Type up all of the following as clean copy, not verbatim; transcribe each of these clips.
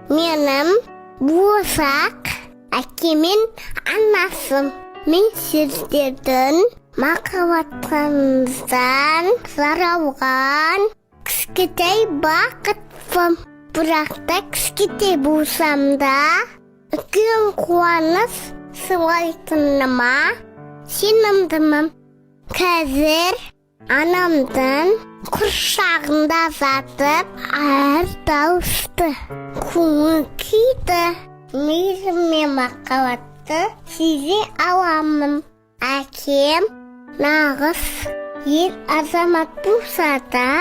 Менің болсақ әкемен анасым. Мен сіздердің махаббатыңыздан зарауған кішкентай бақытпын. Бірақ та кішкентай болсам да үлкен қуаныш сыйлайтыныма сенімдімін. Қазір анамдың құрсағында жатып әр дауысты көңіл күйді, мейірім мен махаббатты сезе аламын. Әкем нағыз ер азамат болса да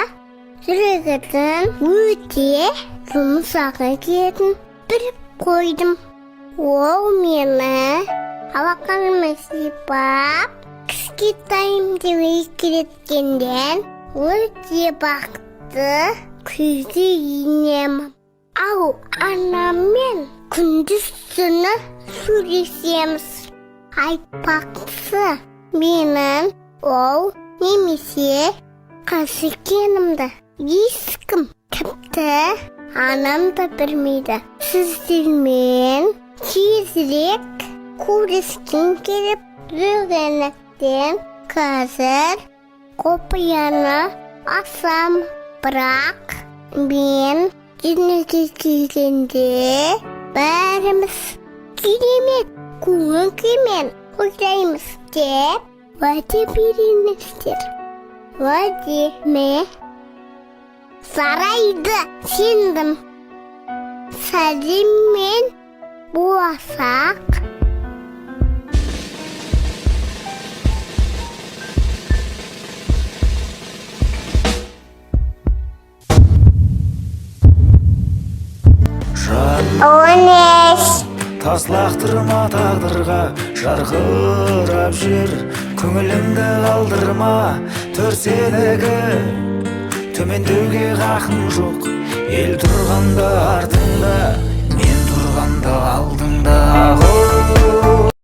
жүрегінің өте жұмсақ екенін біліп қойдым. Ол мені алақаныма сипап, кішкентайымды еркелеткенде өте бақытты күйде енемін. Ал анаммен күндіз-түні сөйлесеміз. Айтпақшы, менің ол немесе қыз екенімді ешкім тіпті анам да білмейді. Сіздермен тезірек көріскім келіп жүргендіктен қазір құпияны ашам. Бірақ мен дүниеге келгенде бәріміз керемет көңіл күймен ойлаймыз деп уәде беріңіздер. Уәде ме? Жарайды, сендім. Сәлеммен болсақ. Таслақтырма тағдырға, жарқырап жүр, көңілімді қалдырма. Төрсенегі төмендеуге хақым жоқ. Ел тұрғанда артыңда, мен тұрғанда алдыңда.